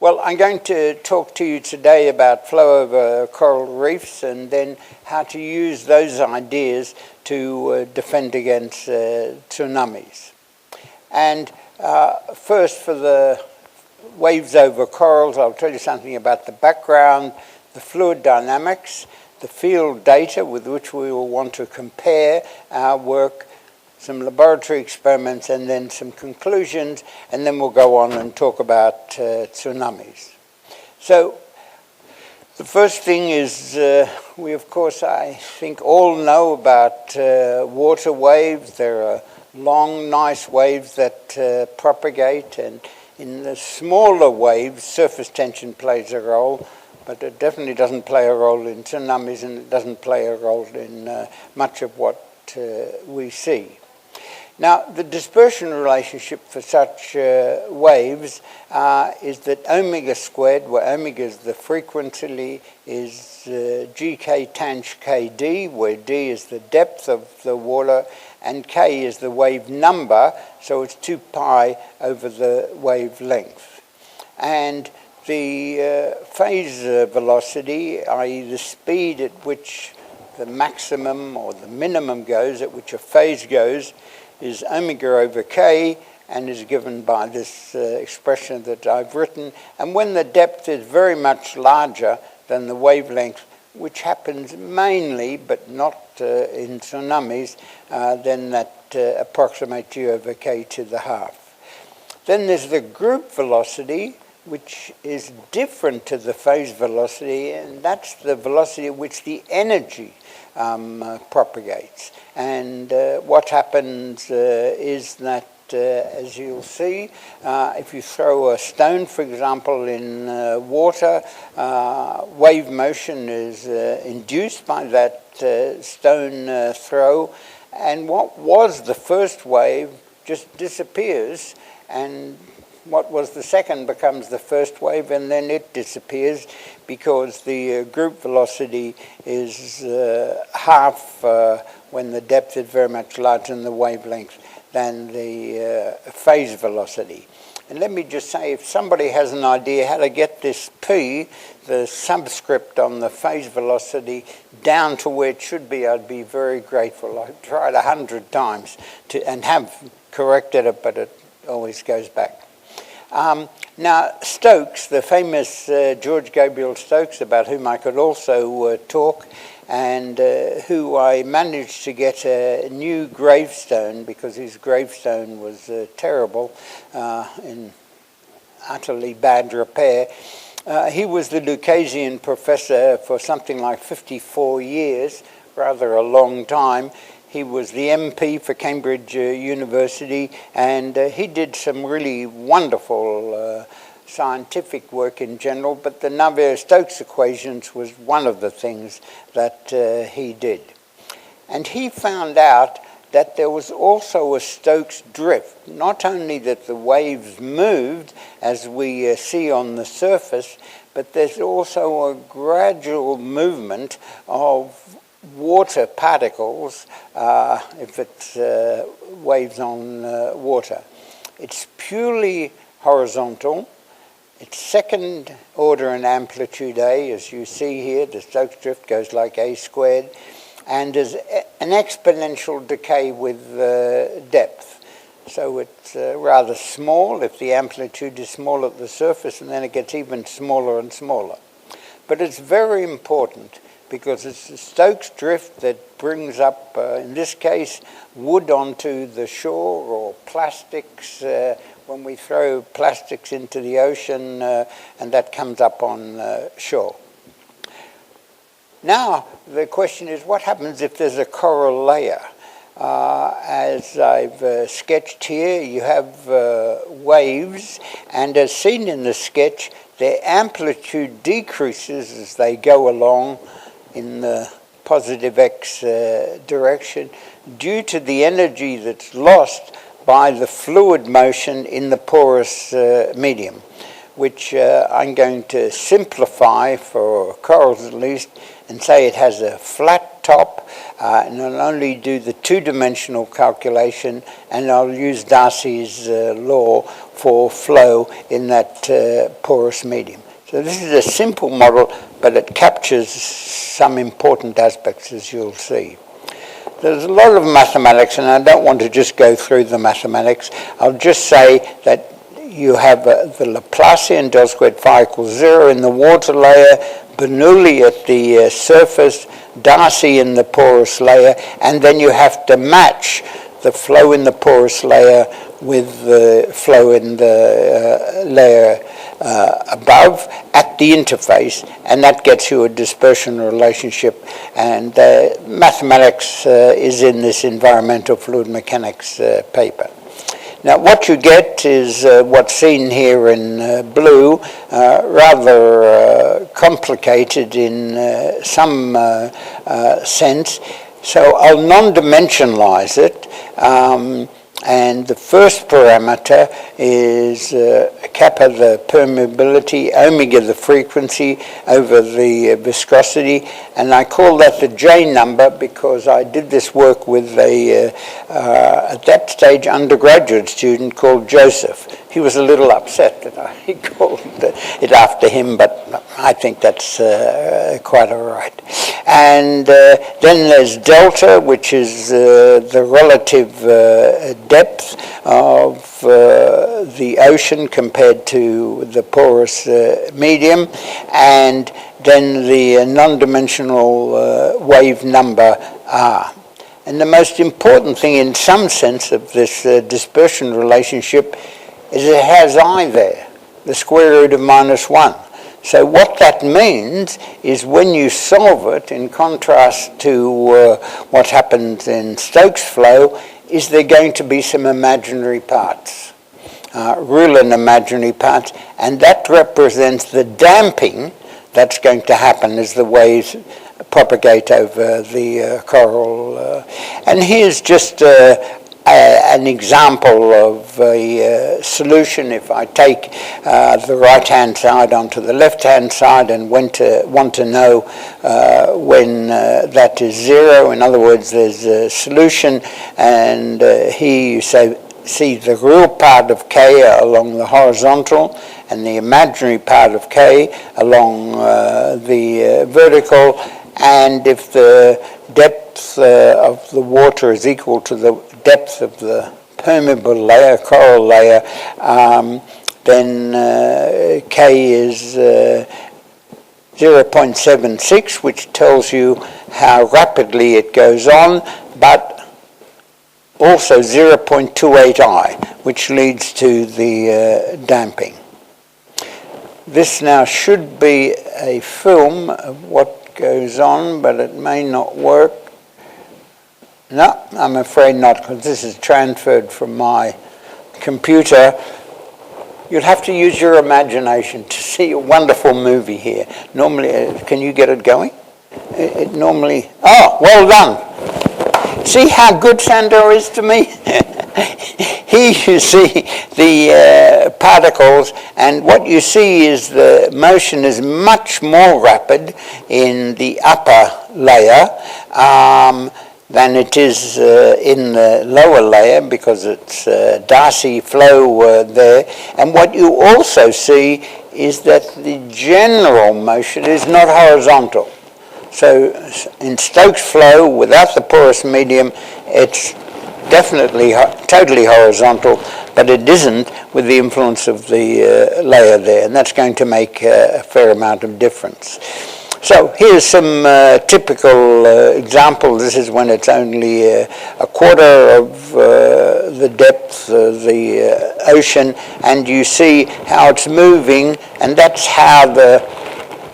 Well, I'm going to talk to you today about flow over coral reefs and then how to use those ideas to defend against tsunamis. And first, for the waves over corals, I'll tell you something about the background, the fluid dynamics, the field data with which we will want to compare our work, some laboratory experiments, and then some conclusions, and then we'll go on and talk about tsunamis. So the first thing is we, of course, I think all know about water waves. There are long, nice waves that propagate, and in the smaller waves, surface tension plays a role, but it definitely doesn't play a role in tsunamis, and it doesn't play a role in much of what we see. Now, the dispersion relationship for such waves is that omega squared, where omega is the frequency, is gk tanh kd, where d is the depth of the water, and k is the wave number, so it's 2 pi over the wavelength. And the phase velocity, i.e. the speed at which the maximum or the minimum goes, at which a phase goes, is omega over k, and is given by this expression that I've written. And when the depth is very much larger than the wavelength, which happens mainly, but not in tsunamis, then that approximates u over k to the half. Then there's the group velocity, which is different to the phase velocity, and that's the velocity at which the energy propagates. And what happens is that, as you'll see, if you throw a stone, for example, in water, wave motion is induced by that stone throw, and what was the first wave just disappears, and what was the second becomes the first wave, and then it disappears because the group velocity is half when the depth is very much larger than the wavelength than the phase velocity. And let me just say, if somebody has an idea how to get this p, the subscript on the phase velocity, down to where it should be, I'd be very grateful. I've tried 100 times and have corrected it, but it always goes back. Now, Stokes, the famous George Gabriel Stokes, about whom I could also talk, and who I managed to get a new gravestone because his gravestone was terrible, in utterly bad repair. He was the Lucasian professor for something like 54 years, rather a long time. He was the MP for Cambridge University, and he did some really wonderful scientific work in general, but the Navier-Stokes equations was one of the things that he did. And he found out that there was also a Stokes drift, not only that the waves moved, as we see on the surface, but there's also a gradual movement of water particles if it's waves on water. It's purely horizontal. It's second order in amplitude A, as you see here. The Stokes drift goes like a squared, and there's an exponential decay with depth. So it's rather small if the amplitude is small at the surface, and then it gets even smaller and smaller. But it's very important because it's the Stokes drift that brings up, in this case, wood onto the shore, or plastics, when we throw plastics into the ocean, and that comes up on shore. Now, the question is, what happens if there's a coral layer? As I've sketched here, you have waves, and as seen in the sketch, their amplitude decreases as they go along in the positive x direction due to the energy that's lost by the fluid motion in the porous medium, which I'm going to simplify for corals at least and say it has a flat top, and I'll only do the two-dimensional calculation, and I'll use Darcy's law for flow in that porous medium. So this is a simple model, but it captures some important aspects, as you'll see. There's a lot of mathematics, and I don't want to just go through the mathematics. I'll just say that you have the Laplacian del squared phi equals 0 in the water layer, Bernoulli at the surface, Darcy in the porous layer, and then you have to match the flow in the porous layer with the flow in the layer above at the interface, and that gets you a dispersion relationship. And mathematics is in this environmental fluid mechanics paper. Now, what you get is what's seen here in blue, rather complicated in some sense. So I'll non-dimensionalize it. And the first parameter is kappa, the permeability, omega, the frequency, over the viscosity. And I call that the J number because I did this work with a, at that stage, undergraduate student called Joseph. He was a little upset that I called it after him, but I think that's quite all right. And then there's delta, which is the relative depth of the ocean compared to the porous medium, and then the non-dimensional wave number R. And the most important thing in some sense of this dispersion relationship is it has I there, the square root of -1. So what that means is when you solve it, in contrast to what happens in Stokes flow, is there going to be some imaginary parts, real and imaginary parts, and that represents the damping that's going to happen as the waves propagate over the coral. And here's just an example of a solution. If I take the right-hand side onto the left-hand side and want to know when that is 0, in other words, there's a solution, and here you see the real part of K along the horizontal and the imaginary part of K along the vertical, and if the depth of the water is equal to the depth of the permeable layer, coral layer, then K is 0.76, which tells you how rapidly it goes on, but also 0.28I, which leads to the damping. This now should be a film of what goes on, but it may not work. No, I'm afraid not, because this is transferred from my computer. You'll have to use your imagination to see a wonderful movie here. Normally, can you get it going? It normally, oh, well done. See how good Sandor is to me? Here you see the particles, and what you see is the motion is much more rapid in the upper layer than it is in the lower layer, because it's Darcy flow there. And what you also see is that the general motion is not horizontal. So in Stokes flow, without the porous medium, it's definitely totally horizontal, but it isn't with the influence of the layer there, and that's going to make a fair amount of difference. So here's some typical examples. This is when it's only a quarter of the depth of the ocean, and you see how it's moving, and that's how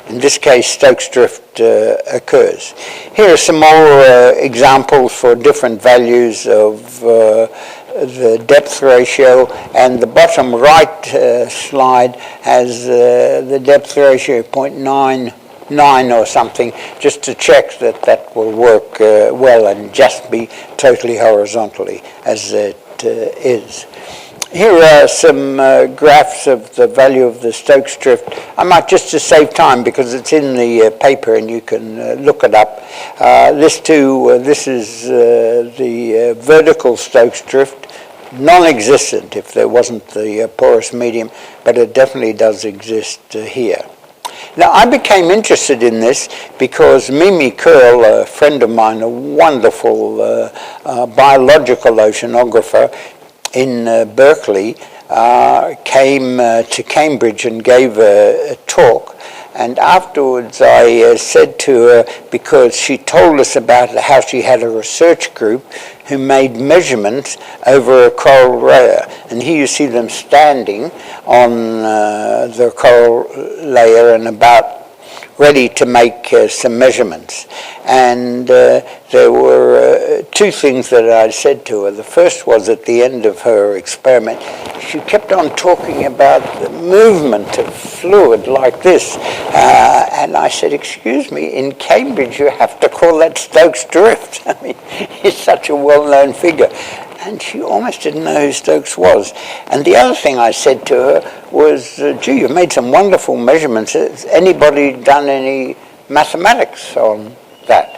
in this case, Stokes drift occurs. Here are some more examples for different values of the depth ratio, and the bottom right slide has the depth ratio 0.99 or something, just to check that that will work well and just be totally horizontally as it is. Here are some graphs of the value of the Stokes drift. I might, just to save time, because it's in the paper and you can look it up. This is the vertical Stokes drift, non-existent if there wasn't the porous medium, but it definitely does exist here. Now, I became interested in this because Mimi Curl, a friend of mine, a wonderful biological oceanographer in Berkeley, came to Cambridge and gave a talk. And afterwards I said to her, because she told us about how she had a research group who made measurements over a coral layer. And here you see them standing on the coral layer and about ready to make some measurements. And there were two things that I said to her. The first was at the end of her experiment, she kept on talking about the movement of fluid like this. And I said, excuse me, in Cambridge you have to call that Stokes drift. I mean, he's such a well-known figure. And she almost didn't know who Stokes was. And the other thing I said to her was, gee, you've made some wonderful measurements. Has anybody done any mathematics on that?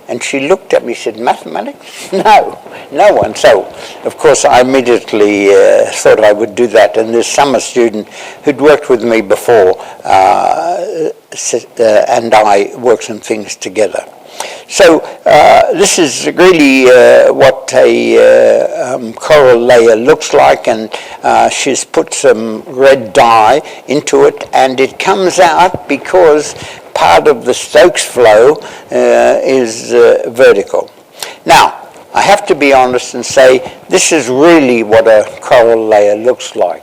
And she looked at me and said, mathematics? No one. So, of course, I immediately thought I would do that. And this summer student who'd worked with me before and I worked some things together. So this is really what a coral layer looks like, and she's put some red dye into it, and it comes out because part of the Stokes flow is vertical. Now, I have to be honest and say this is really what a coral layer looks like.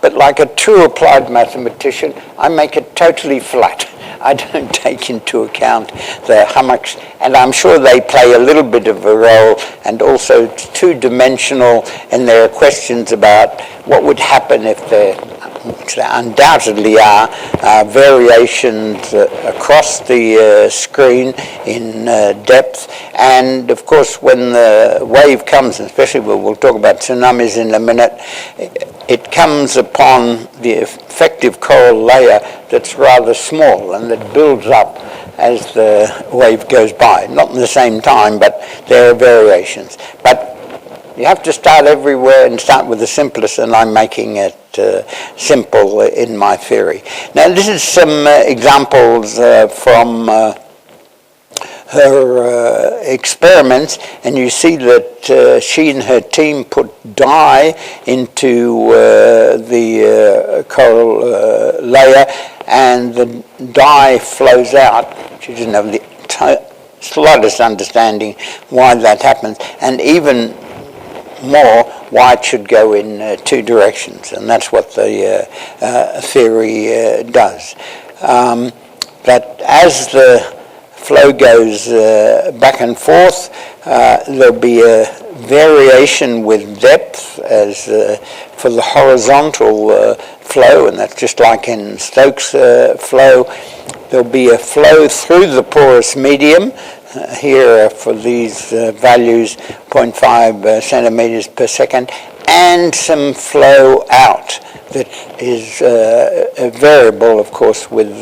But like a true applied mathematician, I make it totally flat. I don't take into account the hummocks, and I'm sure they play a little bit of a role, and also two-dimensional, and there are questions about what would happen if there undoubtedly are variations across the screen in depth, and of course when the wave comes, especially we'll talk about tsunamis in a minute, it comes upon the effective coral layer that's rather small and that builds up as the wave goes by. Not in the same time, but there are variations. But you have to start everywhere and start with the simplest, and I'm making it simple in my theory. Now, this is some examples from her experiments, and you see that she and her team put dye into the coral layer, and the dye flows out. She didn't have the slightest understanding why that happens, and even more why it should go in two directions, and that's what the theory does. That as the flow goes back and forth, there'll be a variation with depth as for the horizontal flow, and that's just like in Stokes flow. There'll be a flow through the porous medium. Here for these values, 0.5 centimeters per second, and some flow out that is a variable, of course, with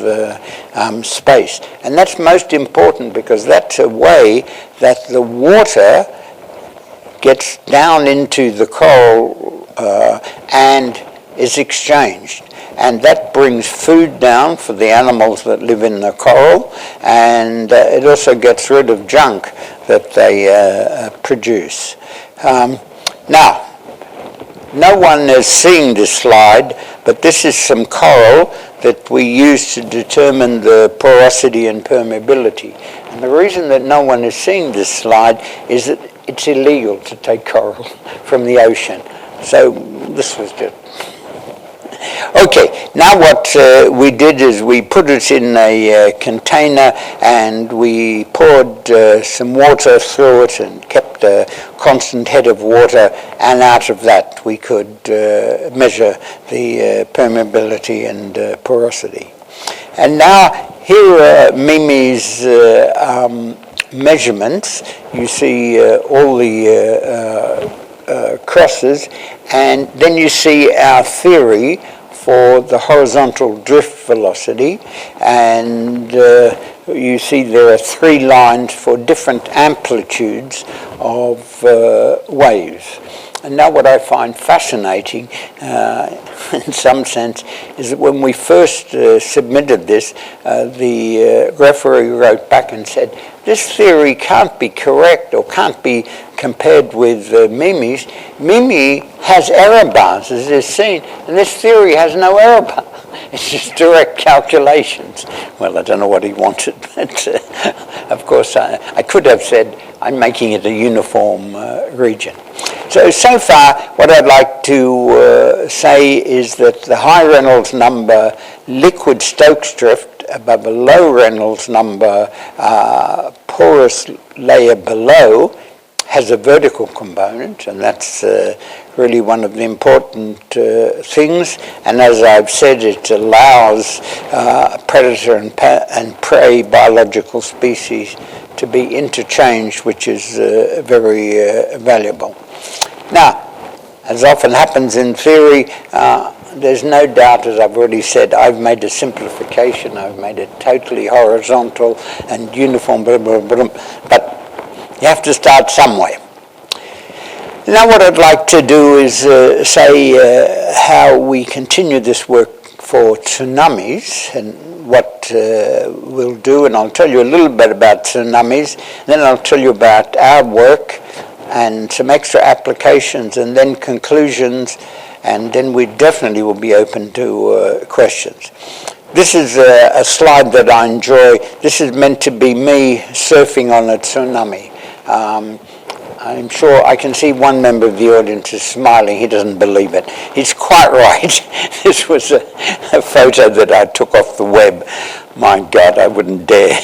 space. And that's most important because that's a way that the water gets down into the coral and is exchanged. And that brings food down for the animals that live in the coral, and it also gets rid of junk that they produce. Now, no one has seen this slide, but this is some coral that we use to determine the porosity and permeability. And the reason that no one has seen this slide is that it's illegal to take coral from the ocean. So this was just... Okay, now what we did is we put it in a container and we poured some water through it and kept a constant head of water, and out of that we could measure the permeability and porosity. And now here are Mimi's measurements. You see all the crosses, and then you see our theory for the horizontal drift velocity, and you see there are 3 lines for different amplitudes of waves. And now what I find fascinating, in some sense, is that when we first submitted this, the referee wrote back and said, this theory can't be correct or can't be compared with Mimi's. Mimi has error bars, as is seen, and this theory has no error bar. It's just direct calculations. Well, I don't know what he wanted, but of course I could have said I'm making it a uniform region. So far, what I'd like to say is that the high Reynolds number liquid Stokes drift above a low Reynolds number porous layer below has a vertical component, and that's really one of the important things. And as I've said, it allows predator and prey biological species to be interchanged, which is very valuable. Now, as often happens in theory, there's no doubt, as I've already said, I've made a simplification. I've made it totally horizontal and uniform, blah, blah, blah, but you have to start somewhere. Now what I'd like to do is say how we continue this work for tsunamis and what we'll do, and I'll tell you a little bit about tsunamis, then I'll tell you about our work and some extra applications and then conclusions, and then we definitely will be open to questions. This is a slide that I enjoy. This is meant to be me surfing on a tsunami. I'm sure I can see one member of the audience is smiling. He doesn't believe it. He's quite right. This was a photo that I took off the web. My God, I wouldn't dare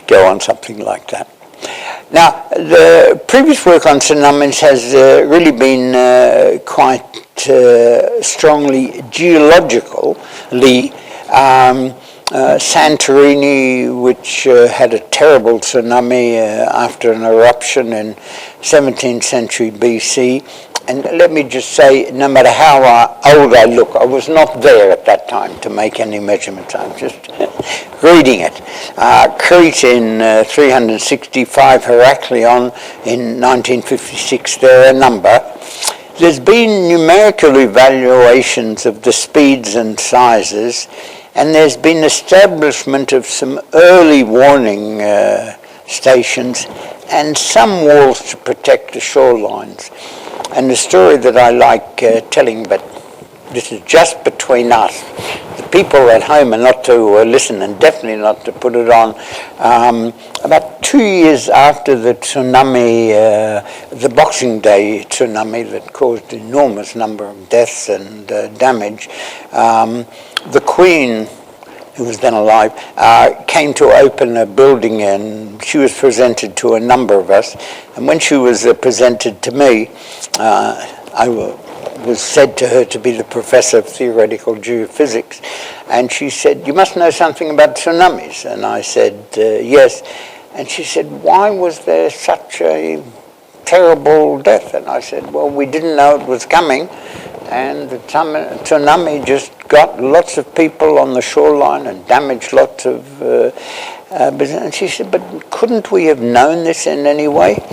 go on something like that. Now, the previous work on tsunamis has really been quite strongly geologically. Santorini, which had a terrible tsunami after an eruption in 17th century BC. And let me just say, no matter how old I look, I was not there at that time to make any measurements. I'm just reading it. Crete in 365, Heraklion in 1956, there are a number. There's been numerical evaluations of the speeds and sizes, and there's been establishment of some early warning stations and some walls to protect the shorelines. And the story that I like telling, but this is just between us, the people at home are not to listen and definitely not to put it on. About 2 years after the tsunami, the Boxing Day tsunami that caused an enormous number of deaths and damage, the Queen, who was then alive, came to open a building, and she was presented to a number of us. And when she was presented to me, I was said to her to be the professor of theoretical geophysics, and she said, "You must know something about tsunamis." And I said, "Yes." And she said, "Why was there such a terrible death?" And I said, "Well, we didn't know it was coming, and the tsunami just got lots of people on the shoreline and damaged lots of business." And she said, "But couldn't we have known this in any way?"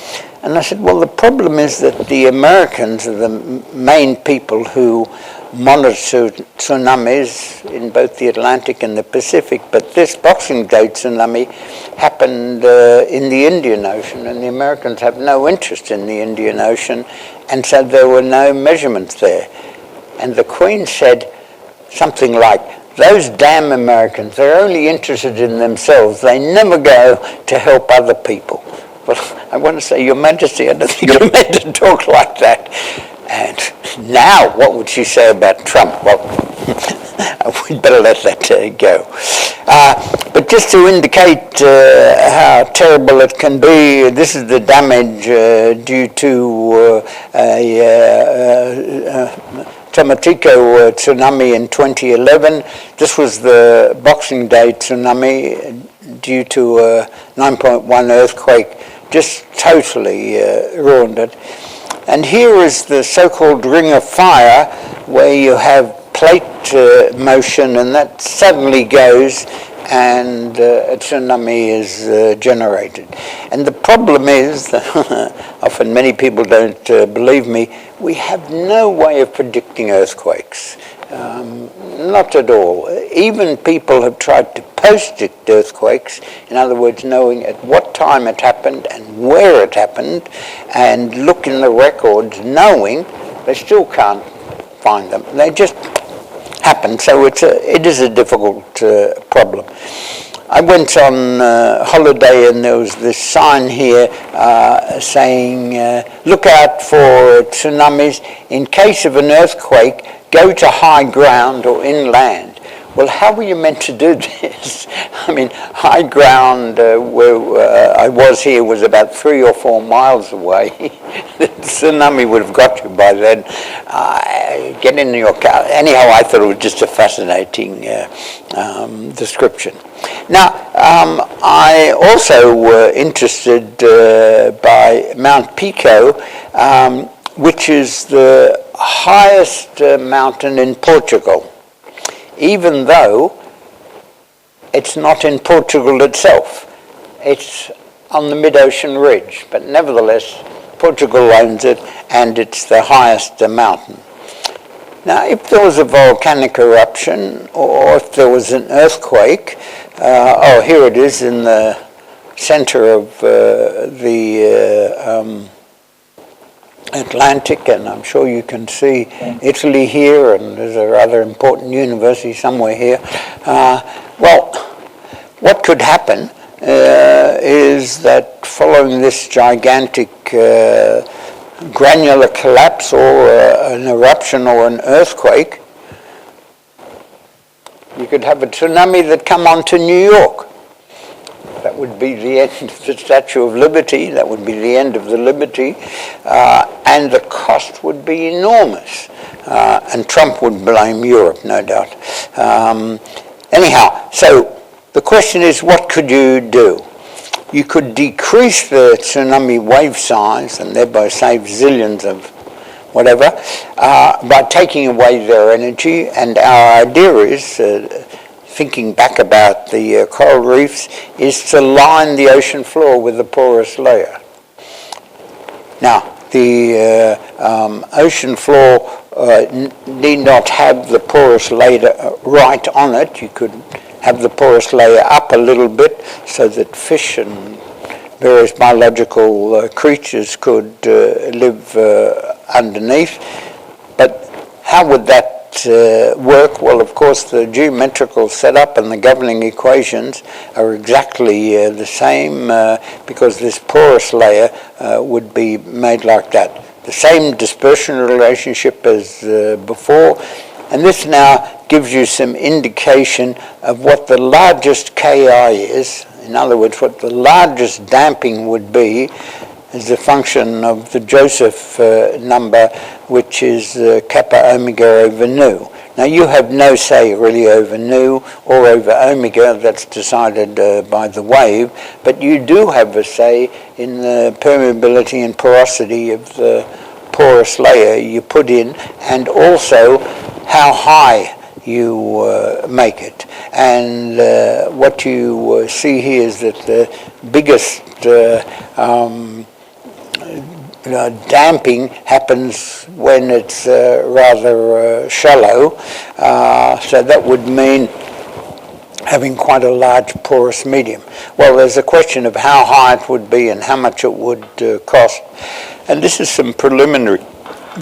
And I said, "Well, the problem is that the Americans are the main people who monitor tsunamis in both the Atlantic and the Pacific, but this Boxing Day tsunami happened in the Indian Ocean, and the Americans have no interest in the Indian Ocean, and so there were no measurements there." And the Queen said something like, "Those damn Americans, they're only interested in themselves. They never go to help other people." Well, I want to say, Your Majesty, I don't think you're meant to talk like that. And now, what would she say about Trump? Well, we'd better let that go. But just to indicate how terrible it can be, this is the damage due to Tamatico tsunami in 2011. This was the Boxing Day tsunami due to a 9.1 earthquake, just totally ruined it. And here is the so-called ring of fire, where you have plate motion, and that suddenly goes, and a tsunami is generated. And the problem is, often many people don't believe me, we have no way of predicting earthquakes. Not at all. Even people have tried to post-dict earthquakes, in other words, knowing at what time it happened and where it happened, and look in the records knowing, they still can't find them. They just happen, so it is a difficult problem. I went on holiday, and there was this sign here saying, look out for tsunamis. In case of an earthquake, go to high ground or inland. Well, how were you meant to do this? I mean, high ground where I was here was about 3 or 4 miles away. The tsunami would have got you by then. Get in your car. Anyhow, I thought it was just a fascinating description. Now, I also were interested by Mount Pico, which is the highest mountain in Portugal, even though it's not in Portugal itself. It's on the mid-ocean ridge, but nevertheless, Portugal owns it, and it's the highest mountain. Now, if there was a volcanic eruption, or if there was an earthquake, here it is in the center of the Atlantic, and I'm sure you can see Italy here, and there's a rather important university somewhere here. Well, what could happen is that following this gigantic granular collapse, or an eruption or an earthquake, you could have a tsunami that come onto New York. That would be the end of the Statue of Liberty. That would be the end of the Liberty. And the cost would be enormous. And Trump would blame Europe, no doubt. Anyhow, so the question is, what could you do? You could decrease the tsunami wave size and thereby save zillions of whatever by taking away their energy. And our idea is, thinking back about the coral reefs, is to line the ocean floor with a porous layer. Now, the ocean floor need not have the porous layer right on it. You could have the porous layer up a little bit so that fish and various biological creatures could live underneath. But how would that work? Well, of course, the geometrical setup and the governing equations are exactly the same because this porous layer would be made like that. The same dispersion relationship as before, and this now gives you some indication of what the largest Ki is. In other words, what the largest damping would be is a function of the Joseph number, which is kappa omega over nu. Now, you have no say really over nu or over omega. That's decided by the wave, but you do have a say in the permeability and porosity of the porous layer you put in, and also how high you make it. And what you see here is that the biggest damping happens when it's rather shallow, so that would mean having quite a large porous medium. Well, there's a question of how high it would be and how much it would cost. And this is some preliminary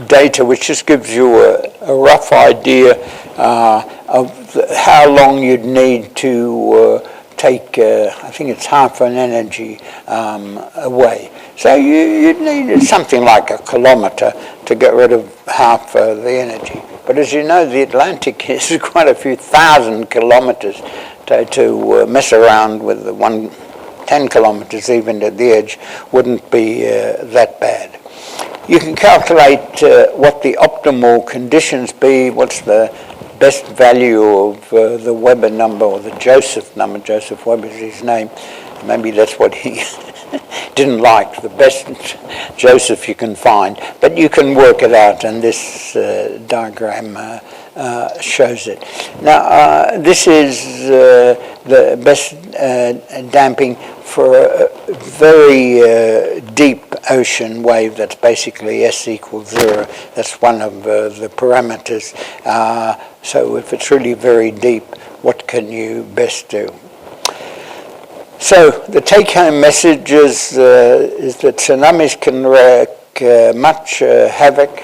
data which just gives you a rough idea of how long you'd need to take, I think it's half an energy away. So you'd need something like a kilometre to get rid of half the energy. But as you know, the Atlantic is quite a few thousand kilometres to mess around with the 10 kilometres even at the edge wouldn't be that bad. You can calculate what the optimal conditions be, what's the best value of the Weber number, or the Joseph number. Joseph Weber is his name. Maybe that's what he didn't like, the best Joseph you can find, but you can work it out, and this diagram shows it. Now, this is the best damping for a very deep ocean wave. That's basically S equals 0. That's one of the parameters. So if it's really very deep, what can you best do? So the take-home message is that tsunamis can wreak much havoc,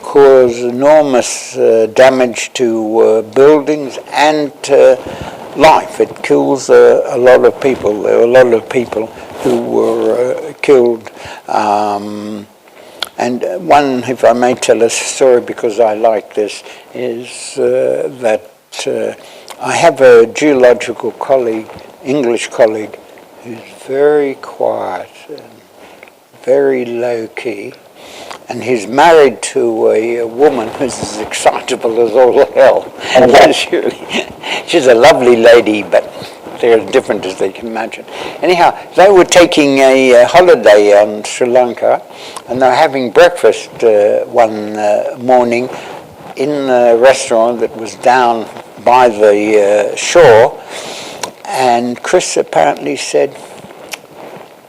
cause enormous damage to buildings and life. It kills a lot of people. There were a lot of people who were killed. And one, if I may tell a story because I like this, is that I have a geological colleague, English colleague, who's very quiet and very low-key. And he's married to a woman who's as excitable as all hell. And she's a lovely lady, but they're as different as they can imagine. Anyhow, they were taking a holiday on Sri Lanka, and they were having breakfast one morning in a restaurant that was down by the shore. And Chris apparently said,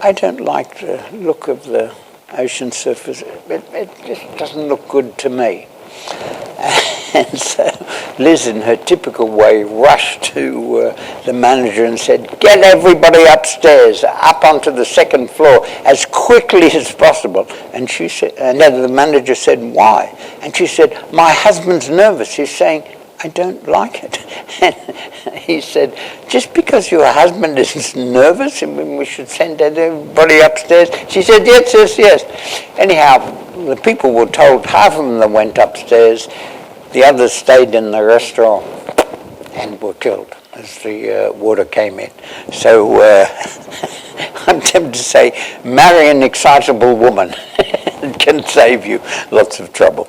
"I don't like the look of the ocean surface. It just doesn't look good to me." And so Liz, in her typical way, rushed to the manager and said, "Get everybody upstairs, up onto the second floor as quickly as possible." And she said, and then the manager said, "Why?" And she said, "My husband's nervous. He's saying, I don't like it." And he said, "Just because your husband is nervous, and we should send everybody upstairs?" She said, "Yes, yes, yes." Anyhow, the people were told, half of them went upstairs, the others stayed in the restaurant and were killed as the water came in. So I'm tempted to say, marry an excitable woman. It can save you lots of trouble.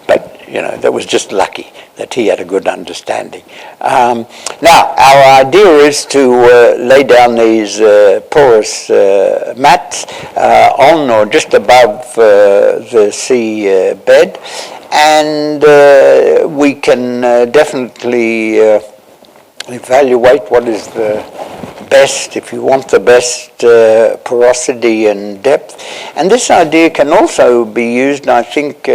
But, that was just lucky that he had a good understanding. Now, our idea is to lay down these porous mats on or just above the sea bed, and we can definitely evaluate what is the best, if you want the best porosity and depth. And this idea can also be used, I think,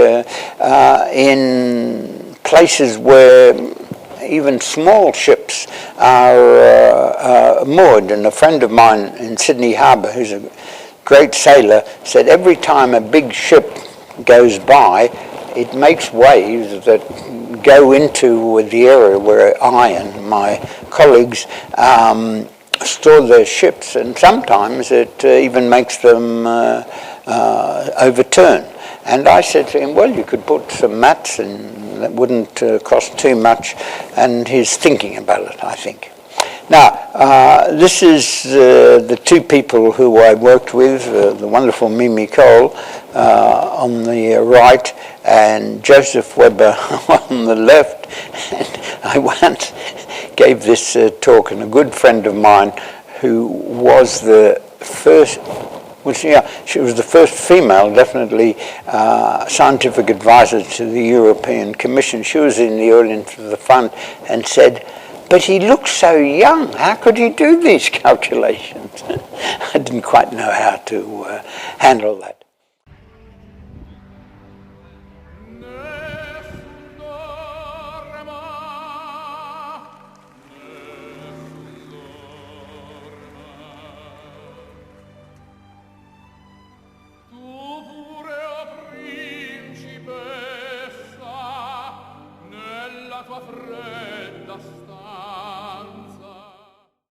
in places where even small ships are moored. And a friend of mine in Sydney Harbour, who's a great sailor, said every time a big ship goes by, it makes waves that go into the area where I and my colleagues store their ships, and sometimes it even makes them overturn. And I said to him, "Well, you could put some mats and that wouldn't cost too much," and he's thinking about it, I think. Now, this is the two people who I worked with, the wonderful Mimi Cole on the right and Joseph Weber on the left. And I once gave this talk, and a good friend of mine who was the first, she was the first female, definitely, scientific advisor to the European Commission. She was in the audience of the fund and said, "But he looks so young. How could he do these calculations?" I didn't quite know how to handle that. Fredda sta